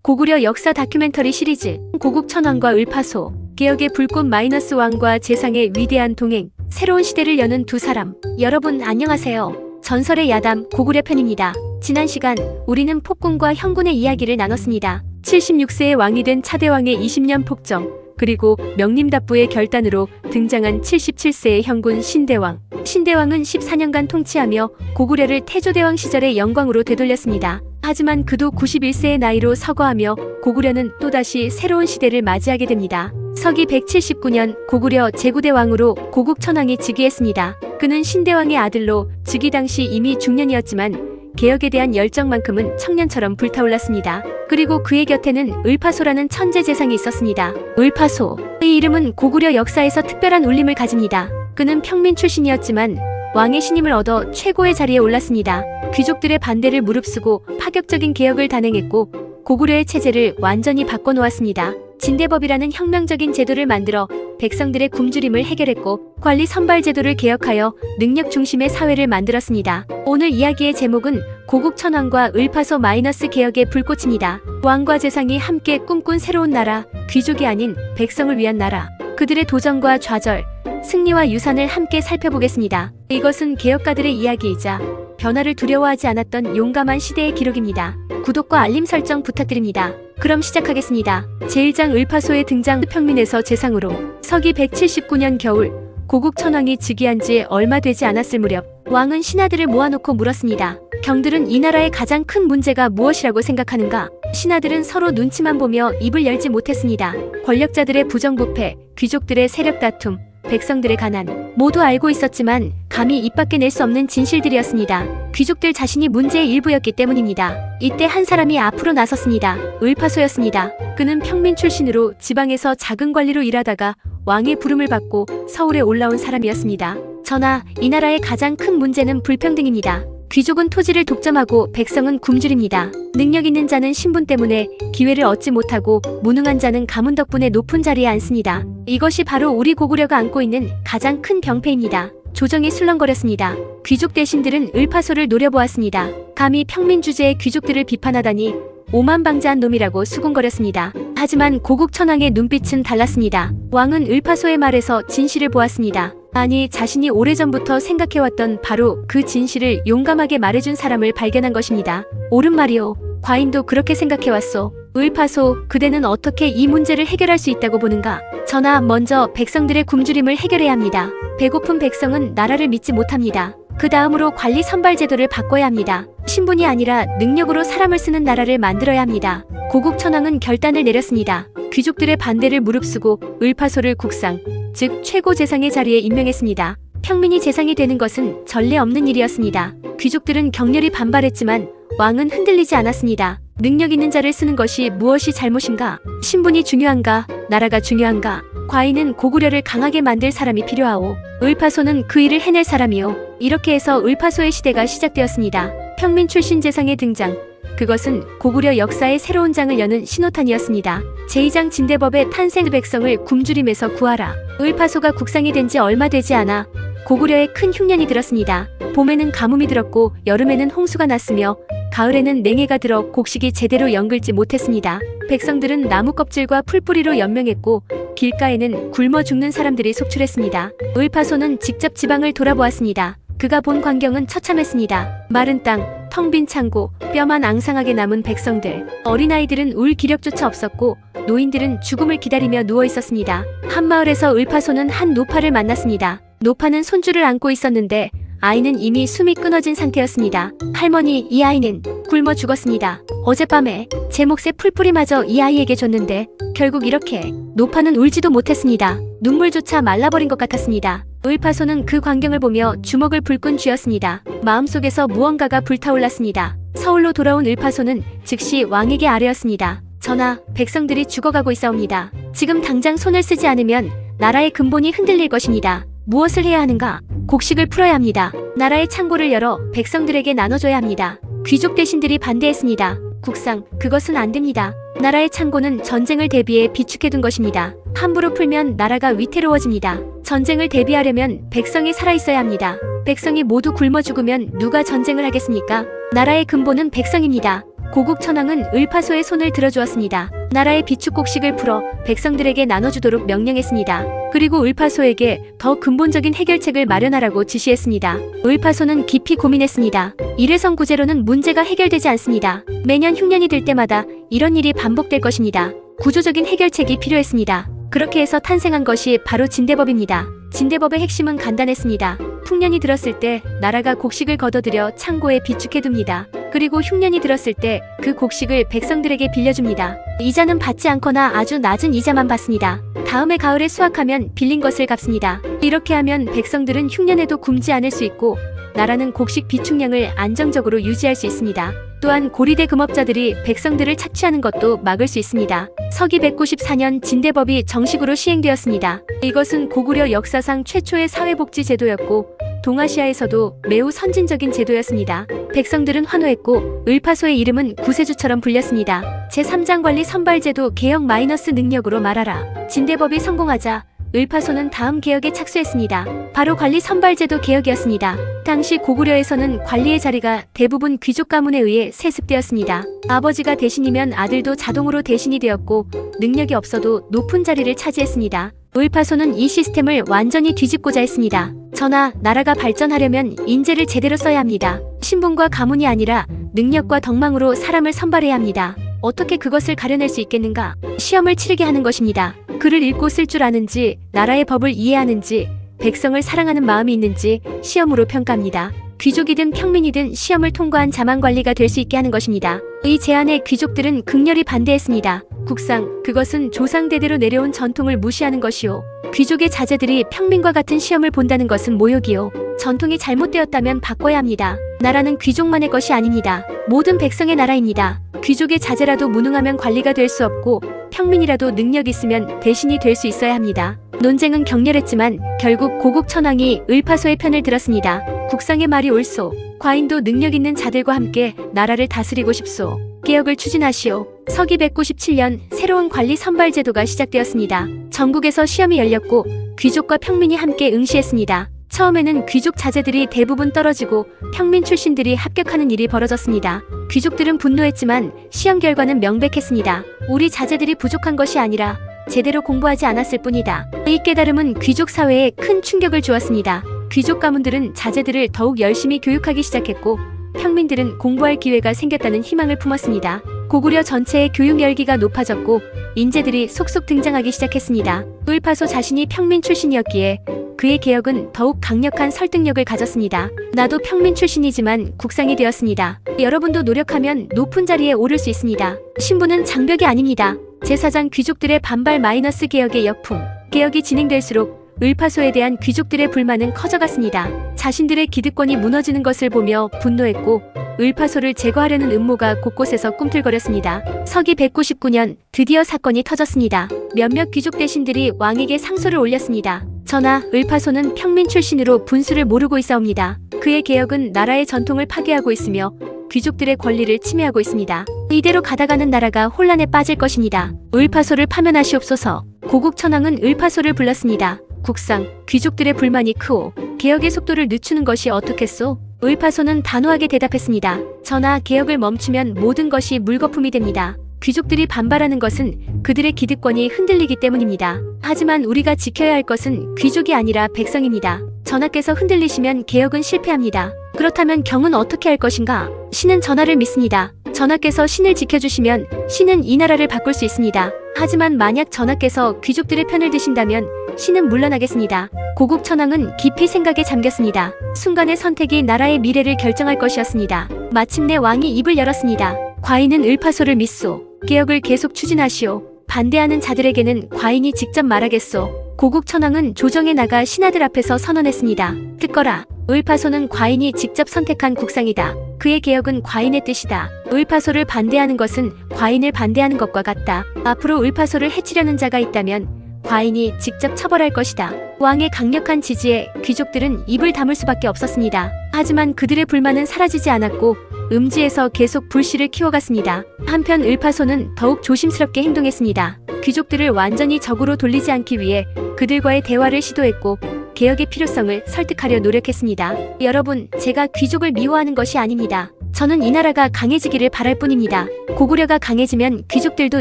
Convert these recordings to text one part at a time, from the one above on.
고구려 역사 다큐멘터리 시리즈 고국천왕과 을파소, 개혁의 불꽃 마이너스 왕과 재상의 위대한 동행, 새로운 시대를 여는 두 사람. 여러분 안녕하세요. 전설의 야담 고구려 편입니다. 지난 시간 우리는 폭군과 형군의 이야기를 나눴습니다. 76세의 왕이 된 차대왕의 20년 폭정, 그리고 명림답부의 결단으로 등장한 77세의 형군 신대왕. 신대왕은 14년간 통치하며 고구려를 태조대왕 시절의 영광으로 되돌렸습니다. 하지만 그도 91세의 나이로 서거하며 고구려는 또다시 새로운 시대를 맞이하게 됩니다. 서기 179년 고구려 제9대 왕으로 고국천왕이 즉위했습니다. 그는 신대왕의 아들로 즉위 당시 이미 중년이었지만 개혁에 대한 열정만큼은 청년처럼 불타올랐습니다. 그리고 그의 곁에는 을파소라는 천재 재상이 있었습니다. 을파소의 이름은 고구려 역사에서 특별한 울림을 가집니다. 그는 평민 출신이었지만 왕의 신임을 얻어 최고의 자리에 올랐습니다. 귀족들의 반대를 무릅쓰고 파격적인 개혁을 단행했고 고구려의 체제를 완전히 바꿔놓았습니다. 진대법이라는 혁명적인 제도를 만들어 백성들의 굶주림을 해결했고 관리 선발 제도를 개혁하여 능력 중심의 사회를 만들었습니다. 오늘 이야기의 제목은 고국천왕과 을파소 마이너스 개혁의 불꽃입니다. 왕과 재상이 함께 꿈꾼 새로운 나라, 귀족이 아닌 백성을 위한 나라. 그들의 도전과 좌절, 승리와 유산을 함께 살펴보겠습니다. 이것은 개혁가들의 이야기이자 변화를 두려워하지 않았던 용감한 시대의 기록입니다. 구독과 알림 설정 부탁드립니다. 그럼 시작하겠습니다. 제1장 을파소의 등장. 평민에서 재상으로. 서기 179년 겨울 고국천왕이 즉위한 지 얼마 되지 않았을 무렵 왕은 신하들을 모아놓고 물었습니다. 경들은 이 나라의 가장 큰 문제가 무엇이라고 생각하는가? 신하들은 서로 눈치만 보며 입을 열지 못했습니다. 권력자들의 부정부패, 귀족들의 세력 다툼, 백성들의 가난, 모두 알고 있었지만 감히 입 밖에 낼 수 없는 진실들이었습니다. 귀족들 자신이 문제의 일부였기 때문입니다. 이때 한 사람이 앞으로 나섰습니다. 을파소였습니다. 그는 평민 출신으로 지방에서 작은 관리로 일하다가 왕의 부름을 받고 서울에 올라온 사람이었습니다. 전하, 이 나라의 가장 큰 문제는 불평등입니다. 귀족은 토지를 독점하고 백성은 굶주립니다. 능력 있는 자는 신분 때문에 기회를 얻지 못하고 무능한 자는 가문 덕분에 높은 자리에 앉습니다. 이것이 바로 우리 고구려가 안고 있는 가장 큰 병폐입니다. 조정이 술렁거렸습니다. 귀족 대신들은 을파소를 노려보았습니다. 감히 평민 주제의 귀족들을 비판하다니 오만방자한 놈이라고 수군거렸습니다. 하지만 고국천왕의 눈빛은 달랐습니다. 왕은 을파소의 말에서 진실을 보았습니다. 아니, 자신이 오래전부터 생각해왔던 바로 그 진실을 용감하게 말해준 사람을 발견한 것입니다. 옳은 말이오. 과인도 그렇게 생각해왔소. 을파소, 그대는 어떻게 이 문제를 해결할 수 있다고 보는가? 전하, 먼저 백성들의 굶주림을 해결해야 합니다. 배고픈 백성은 나라를 믿지 못합니다. 그 다음으로 관리 선발 제도를 바꿔야 합니다. 신분이 아니라 능력으로 사람을 쓰는 나라를 만들어야 합니다. 고국천왕은 결단을 내렸습니다. 귀족들의 반대를 무릅쓰고 을파소를 국상, 즉 최고 재상의 자리에 임명했습니다. 평민이 재상이 되는 것은 전례 없는 일이었습니다. 귀족들은 격렬히 반발했지만 왕은 흔들리지 않았습니다. 능력 있는 자를 쓰는 것이 무엇이 잘못인가? 신분이 중요한가? 나라가 중요한가? 과인은 고구려를 강하게 만들 사람이 필요하오. 을파소는 그 일을 해낼 사람이오. 이렇게 해서 을파소의 시대가 시작되었습니다. 평민 출신 재상의 등장. 그것은 고구려 역사의 새로운 장을 여는 신호탄이었습니다. 제2장 진대법의 탄생. 백성을 굶주림에서 구하라. 을파소가 국상이 된 지 얼마 되지 않아 고구려에 큰 흉년이 들었습니다. 봄에는 가뭄이 들었고 여름에는 홍수가 났으며 가을에는 냉해가 들어 곡식이 제대로 연글지 못했습니다. 백성들은 나무 껍질과 풀뿌리로 연명했고 길가에는 굶어 죽는 사람들이 속출했습니다. 을파소는 직접 지방을 돌아보았습니다. 그가 본 광경은 처참했습니다. 마른 땅, 텅 빈 창고, 뼈만 앙상하게 남은 백성들. 어린아이들은 울 기력조차 없었고 노인들은 죽음을 기다리며 누워있었습니다. 한 마을에서 을파소는 한 노파를 만났습니다. 노파는 손주를 안고 있었는데 아이는 이미 숨이 끊어진 상태였습니다. 할머니, 이 아이는 굶어 죽었습니다. 어젯밤에 제 몫의 풀뿌리마저 이 아이에게 줬는데 결국 이렇게. 노파는 울지도 못했습니다. 눈물조차 말라버린 것 같았습니다. 을파소는 그 광경을 보며 주먹을 불끈 쥐었습니다. 마음속에서 무언가가 불타올랐습니다. 서울로 돌아온 을파소는 즉시 왕에게 아뢰었습니다. 전하, 백성들이 죽어가고 있사옵니다. 지금 당장 손을 쓰지 않으면 나라의 근본이 흔들릴 것입니다. 무엇을 해야 하는가? 곡식을 풀어야 합니다. 나라의 창고를 열어 백성들에게 나눠줘야 합니다. 귀족 대신들이 반대했습니다. 국상, 그것은 안 됩니다. 나라의 창고는 전쟁을 대비해 비축해둔 것입니다. 함부로 풀면 나라가 위태로워집니다. 전쟁을 대비하려면 백성이 살아있어야 합니다. 백성이 모두 굶어 죽으면 누가 전쟁을 하겠습니까? 나라의 근본은 백성입니다. 고국 천황은 을파소의 손을 들어주었습니다. 나라의 비축곡식을 풀어 백성들에게 나눠주도록 명령했습니다. 그리고 을파소에게 더 근본적인 해결책을 마련하라고 지시했습니다. 을파소는 깊이 고민했습니다. 이래선 구제로는 문제가 해결되지 않습니다. 매년 흉년이 들 때마다 이런 일이 반복될 것입니다. 구조적인 해결책이 필요했습니다. 그렇게 해서 탄생한 것이 바로 진대법입니다. 진대법의 핵심은 간단했습니다. 풍년이 들었을 때 나라가 곡식을 걷어들여 창고에 비축해둡니다. 그리고 흉년이 들었을 때 그 곡식을 백성들에게 빌려줍니다. 이자는 받지 않거나 아주 낮은 이자만 받습니다. 다음해 가을에 수확하면 빌린 것을 갚습니다. 이렇게 하면 백성들은 흉년에도 굶지 않을 수 있고 나라는 곡식 비축량을 안정적으로 유지할 수 있습니다. 또한 고리대 금업자들이 백성들을 착취하는 것도 막을 수 있습니다. 서기 194년 진대법이 정식으로 시행되었습니다. 이것은 고구려 역사상 최초의 사회복지 제도였고 동아시아에서도 매우 선진적인 제도였습니다. 백성들은 환호했고 을파소의 이름은 구세주처럼 불렸습니다. 제3장 관리 선발제도 개혁 능력으로 말하라. 진대법이 성공하자 을파소는 다음 개혁에 착수했습니다. 바로 관리 선발제도 개혁이었습니다. 당시 고구려에서는 관리의 자리가 대부분 귀족 가문에 의해 세습되었습니다. 아버지가 대신이면 아들도 자동으로 대신이 되었고 능력이 없어도 높은 자리를 차지했습니다. 을파소는 이 시스템을 완전히 뒤집고자 했습니다. 전하, 나라가 발전하려면 인재를 제대로 써야 합니다. 신분과 가문이 아니라 능력과 덕망으로 사람을 선발해야 합니다. 어떻게 그것을 가려낼 수 있겠는가? 시험을 치르게 하는 것입니다. 글을 읽고 쓸 줄 아는지, 나라의 법을 이해하는지, 백성을 사랑하는 마음이 있는지 시험으로 평가합니다. 귀족이든 평민이든 시험을 통과한 자만 관리가 될 수 있게 하는 것입니다. 이 제안에 귀족들은 극렬히 반대했습니다. 국상, 그것은 조상대대로 내려온 전통을 무시하는 것이오. 귀족의 자제들이 평민과 같은 시험을 본다는 것은 모욕이오. 전통이 잘못되었다면 바꿔야 합니다. 나라는 귀족만의 것이 아닙니다. 모든 백성의 나라입니다. 귀족의 자제라도 무능하면 관리가 될 수 없고 평민이라도 능력 있으면 대신이 될 수 있어야 합니다. 논쟁은 격렬했지만 결국 고국 천황이 을파소의 편을 들었습니다. 국상의 말이 옳소. 과인도 능력 있는 자들과 함께 나라를 다스리고 싶소. 개혁을 추진하시오. 서기 197년 새로운 관리 선발 제도가 시작되었습니다. 전국에서 시험이 열렸고 귀족과 평민이 함께 응시했습니다. 처음에는 귀족 자제들이 대부분 떨어지고 평민 출신들이 합격하는 일이 벌어졌습니다. 귀족들은 분노했지만 시험 결과는 명백했습니다. 우리 자제들이 부족한 것이 아니라 제대로 공부하지 않았을 뿐이다. 이 깨달음은 귀족 사회에 큰 충격을 주었습니다. 귀족 가문들은 자제들을 더욱 열심히 교육하기 시작했고 평민들은 공부할 기회가 생겼다는 희망을 품었습니다. 고구려 전체의 교육 열기가 높아졌고 인재들이 속속 등장하기 시작했습니다. 을파소 자신이 평민 출신이었기에 그의 개혁은 더욱 강력한 설득력을 가졌습니다. 나도 평민 출신이지만 국상이 되었습니다. 여러분도 노력하면 높은 자리에 오를 수 있습니다. 신분은 장벽이 아닙니다. 제4장 귀족들의 반발 개혁의 역풍. 개혁이 진행될수록 을파소에 대한 귀족들의 불만은 커져갔습니다. 자신들의 기득권이 무너지는 것을 보며 분노했고 을파소를 제거하려는 음모가 곳곳에서 꿈틀거렸습니다. 서기 199년 드디어 사건이 터졌습니다. 몇몇 귀족 대신들이 왕에게 상소를 올렸습니다. 전하, 을파소는 평민 출신으로 분수를 모르고 있사옵니다. 그의 개혁은 나라의 전통을 파괴하고 있으며 귀족들의 권리를 침해하고 있습니다. 이대로 가다가는 나라가 혼란에 빠질 것입니다. 을파소를 파면하시옵소서. 고국 천황은 을파소를 불렀습니다. 국상, 귀족들의 불만이 크오. 개혁의 속도를 늦추는 것이 어떻겠소? 을파소는 단호하게 대답했습니다. 전하, 개혁을 멈추면 모든 것이 물거품이 됩니다. 귀족들이 반발하는 것은 그들의 기득권이 흔들리기 때문입니다. 하지만 우리가 지켜야 할 것은 귀족이 아니라 백성입니다. 전하께서 흔들리시면 개혁은 실패합니다. 그렇다면 경은 어떻게 할 것인가? 신은 전하를 믿습니다. 전하께서 신을 지켜주시면 신은 이 나라를 바꿀 수 있습니다. 하지만 만약 전하께서 귀족들의 편을 드신다면 신은 물러나겠습니다. 고국 천황은 깊이 생각에 잠겼습니다. 순간의 선택이 나라의 미래를 결정할 것이었습니다. 마침내 왕이 입을 열었습니다. 과인은 을파소를 믿소. 개혁을 계속 추진하시오. 반대하는 자들에게는 과인이 직접 말하겠소. 고국 천황은 조정에 나가 신하들 앞에서 선언했습니다. 듣거라. 을파소는 과인이 직접 선택한 국상이다. 그의 개혁은 과인의 뜻이다. 을파소를 반대하는 것은 과인을 반대하는 것과 같다. 앞으로 을파소를 해치려는 자가 있다면 과인이 직접 처벌할 것이다. 왕의 강력한 지지에 귀족들은 입을 다물 수밖에 없었습니다. 하지만 그들의 불만은 사라지지 않았고 음지에서 계속 불씨를 키워갔습니다. 한편 을파소는 더욱 조심스럽게 행동했습니다. 귀족들을 완전히 적으로 돌리지 않기 위해 그들과의 대화를 시도했고 개혁의 필요성을 설득하려 노력했습니다. 여러분, 제가 귀족을 미워하는 것이 아닙니다. 저는 이 나라가 강해지기를 바랄 뿐입니다. 고구려가 강해지면 귀족들도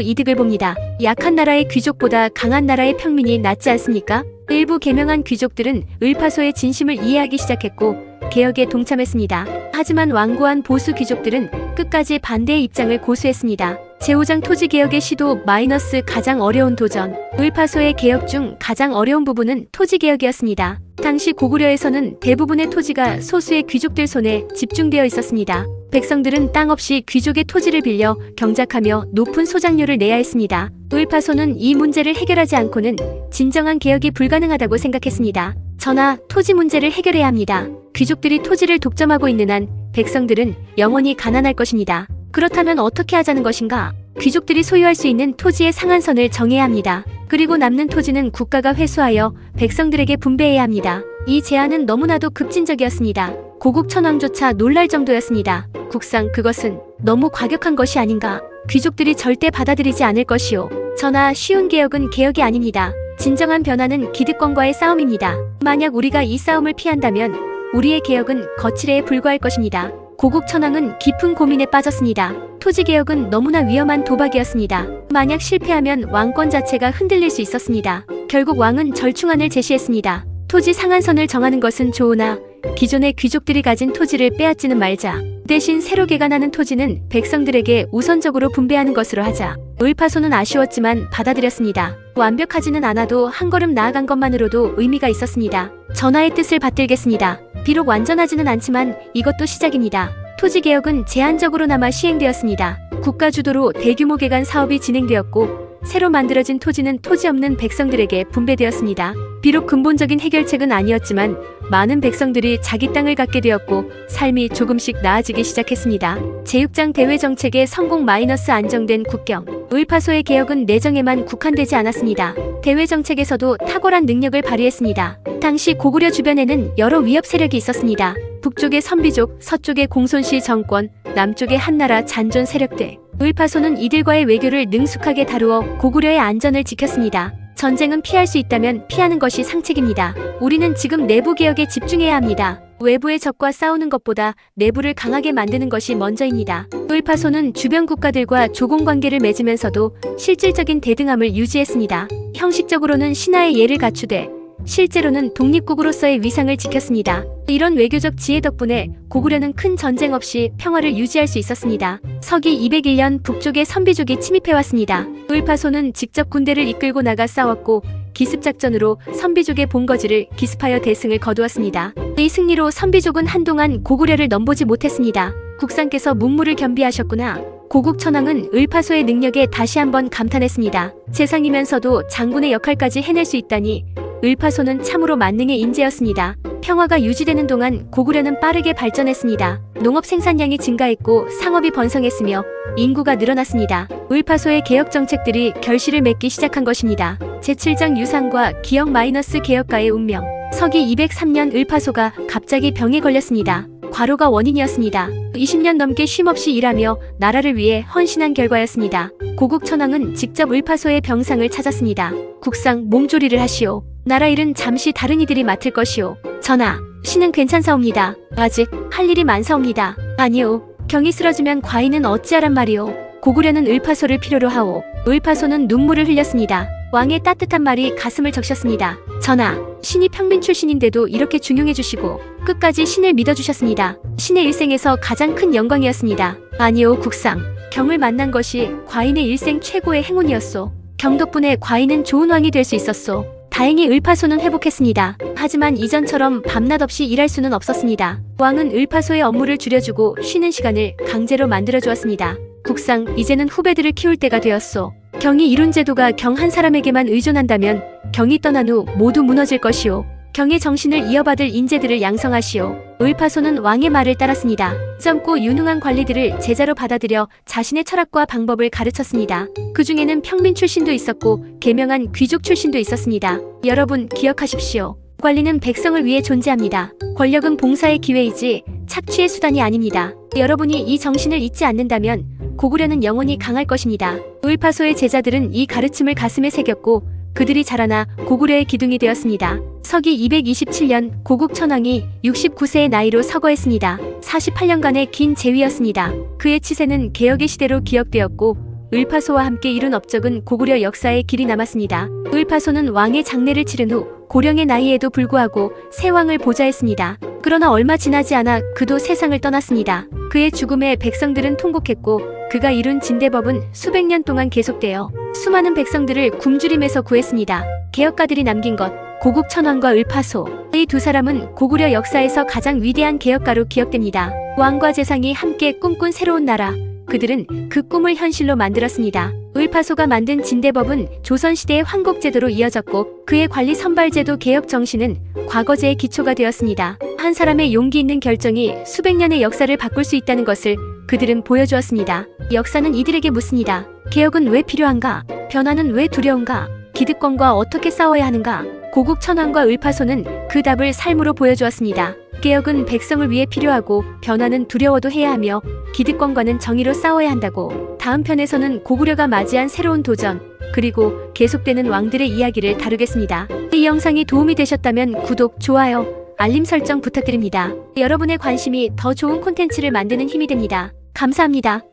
이득을 봅니다. 약한 나라의 귀족보다 강한 나라의 평민이 낫지 않습니까? 일부 개명한 귀족들은 을파소의 진심을 이해하기 시작했고 개혁에 동참했습니다. 하지만 완고한 보수 귀족들은 끝까지 반대의 입장을 고수했습니다. 제5장 토지개혁의 시도 마이너스 가장 어려운 도전. 을파소의 개혁 중 가장 어려운 부분은 토지개혁이었습니다. 당시 고구려에서는 대부분의 토지가 소수의 귀족들 손에 집중되어 있었습니다. 백성들은 땅 없이 귀족의 토지를 빌려 경작하며 높은 소장료를 내야 했습니다. 을파소는 이 문제를 해결하지 않고는 진정한 개혁이 불가능하다고 생각했습니다. 전하, 토지 문제를 해결해야 합니다. 귀족들이 토지를 독점하고 있는 한 백성들은 영원히 가난할 것입니다. 그렇다면 어떻게 하자는 것인가? 귀족들이 소유할 수 있는 토지의 상한선을 정해야 합니다. 그리고 남는 토지는 국가가 회수하여 백성들에게 분배해야 합니다. 이 제안은 너무나도 급진적이었습니다. 고국 천황조차 놀랄 정도였습니다. 국상, 그것은 너무 과격한 것이 아닌가? 귀족들이 절대 받아들이지 않을 것이오. 전하, 쉬운 개혁은 개혁이 아닙니다. 진정한 변화는 기득권과의 싸움입니다. 만약 우리가 이 싸움을 피한다면 우리의 개혁은 거칠애에 불과할 것입니다. 고국 천황은 깊은 고민에 빠졌습니다. 토지개혁은 너무나 위험한 도박이었습니다. 만약 실패하면 왕권 자체가 흔들릴 수 있었습니다. 결국 왕은 절충안을 제시했습니다. 토지 상한선을 정하는 것은 좋으나 기존의 귀족들이 가진 토지를 빼앗지는 말자. 대신 새로 개간하는 토지는 백성들에게 우선적으로 분배하는 것으로 하자. 을파소는 아쉬웠지만 받아들였습니다. 완벽하지는 않아도 한 걸음 나아간 것만으로도 의미가 있었습니다. 전하의 뜻을 받들겠습니다. 비록 완전하지는 않지만 이것도 시작입니다. 토지개혁은 제한적으로나마 시행되었습니다. 국가 주도로 대규모 개간 사업이 진행되었고 새로 만들어진 토지는 토지 없는 백성들에게 분배되었습니다. 비록 근본적인 해결책은 아니었지만 많은 백성들이 자기 땅을 갖게 되었고 삶이 조금씩 나아지기 시작했습니다. 제6장 대외정책의 성공 마이너스 안정된 국경. 을파소의 개혁은 내정에만 국한되지 않았습니다. 대외정책에서도 탁월한 능력을 발휘했습니다. 당시 고구려 주변에는 여러 위협 세력이 있었습니다. 북쪽의 선비족, 서쪽의 공손시 정권, 남쪽의 한나라 잔존 세력들. 을파소는 이들과의 외교를 능숙하게 다루어 고구려의 안전을 지켰습니다. 전쟁은 피할 수 있다면 피하는 것이 상책입니다. 우리는 지금 내부 개혁에 집중해야 합니다. 외부의 적과 싸우는 것보다 내부를 강하게 만드는 것이 먼저입니다. 을파소는 주변 국가들과 조공관계를 맺으면서도 실질적인 대등함을 유지했습니다. 형식적으로는 신하의 예를 갖추되 실제로는 독립국으로서의 위상을 지켰습니다. 이런 외교적 지혜 덕분에 고구려는 큰 전쟁 없이 평화를 유지할 수 있었습니다. 서기 201년 북쪽의 선비족이 침입해왔습니다. 을파소는 직접 군대를 이끌고 나가 싸웠고 기습작전으로 선비족의 본거지를 기습하여 대승을 거두었습니다. 이 승리로 선비족은 한동안 고구려를 넘보지 못했습니다. 국상께서 문무를 겸비하셨구나. 고국 천황은 을파소의 능력에 다시 한번 감탄했습니다. 재상이면서도 장군의 역할까지 해낼 수 있다니 을파소는 참으로 만능의 인재였습니다. 평화가 유지되는 동안 고구려는 빠르게 발전했습니다. 농업 생산량이 증가했고 상업이 번성했으며 인구가 늘어났습니다. 을파소의 개혁 정책들이 결실을 맺기 시작한 것입니다. 제7장 유상과 기역 마이너스 개혁가의 운명. 서기 203년 을파소가 갑자기 병에 걸렸습니다. 과로가 원인이었습니다. 20년 넘게 쉼없이 일하며 나라를 위해 헌신한 결과였습니다. 고국 천황은 직접 을파소의 병상을 찾았습니다. 국상, 몸조리를 하시오. 나라 일은 잠시 다른 이들이 맡을 것이오. 전하, 신은 괜찮사옵니다. 아직 할 일이 많사옵니다. 아니오. 경이 쓰러지면 과인은 어찌하란 말이오. 고구려는 을파소를 필요로 하오. 을파소는 눈물을 흘렸습니다. 왕의 따뜻한 말이 가슴을 적셨습니다. 전하, 신이 평민 출신인데도 이렇게 중용해 주시고 끝까지 신을 믿어주셨습니다. 신의 일생에서 가장 큰 영광이었습니다. 아니오, 국상. 경을 만난 것이 과인의 일생 최고의 행운이었소. 경 덕분에 과인은 좋은 왕이 될 수 있었소. 다행히 을파소는 회복했습니다. 하지만 이전처럼 밤낮 없이 일할 수는 없었습니다. 왕은 을파소의 업무를 줄여주고 쉬는 시간을 강제로 만들어주었습니다. 국상, 이제는 후배들을 키울 때가 되었소. 경이 이룬 제도가 경 한 사람에게만 의존한다면 경이 떠난 후 모두 무너질 것이오. 경의 정신을 이어받을 인재들을 양성하시오. 을파소는 왕의 말을 따랐습니다. 젊고 유능한 관리들을 제자로 받아들여 자신의 철학과 방법을 가르쳤습니다. 그 중에는 평민 출신도 있었고 계명한 귀족 출신도 있었습니다. 여러분 기억하십시오. 관리는 백성을 위해 존재합니다. 권력은 봉사의 기회이지 착취의 수단이 아닙니다. 여러분이 이 정신을 잊지 않는다면 고구려는 영원히 강할 것입니다. 을파소의 제자들은 이 가르침을 가슴에 새겼고 그들이 자라나 고구려의 기둥이 되었습니다. 서기 227년 고국 천왕이 69세의 나이로 서거했습니다. 48년간의 긴 재위였습니다. 그의 치세는 개혁의 시대로 기억되었고 을파소와 함께 이룬 업적은 고구려 역사에 길이 남았습니다. 을파소는 왕의 장례를 치른 후 고령의 나이에도 불구하고 새 왕을 보좌했습니다. 그러나 얼마 지나지 않아 그도 세상을 떠났습니다. 그의 죽음에 백성들은 통곡했고 그가 이룬 진대법은 수백 년 동안 계속되어 수많은 백성들을 굶주림에서 구했습니다. 개혁가들이 남긴 것, 고국 천왕과 을파소. 이 두 사람은 고구려 역사에서 가장 위대한 개혁가로 기억됩니다. 왕과 재상이 함께 꿈꾼 새로운 나라. 그들은 그 꿈을 현실로 만들었습니다. 을파소가 만든 진대법은 조선시대의 황곡제도로 이어졌고 그의 관리 선발제도 개혁 정신은 과거제의 기초가 되었습니다. 한 사람의 용기 있는 결정이 수백 년의 역사를 바꿀 수 있다는 것을 그들은 보여주었습니다. 역사는 이들에게 묻습니다. 개혁은 왜 필요한가? 변화는 왜 두려운가? 기득권과 어떻게 싸워야 하는가? 고국 천왕과 을파소는 그 답을 삶으로 보여주었습니다. 개혁은 백성을 위해 필요하고 변화는 두려워도 해야 하며 기득권과는 정의로 싸워야 한다고. 다음 편에서는 고구려가 맞이한 새로운 도전 그리고 계속되는 왕들의 이야기를 다루겠습니다. 이 영상이 도움이 되셨다면 구독, 좋아요, 알림 설정 부탁드립니다. 여러분의 관심이 더 좋은 콘텐츠를 만드는 힘이 됩니다. 감사합니다.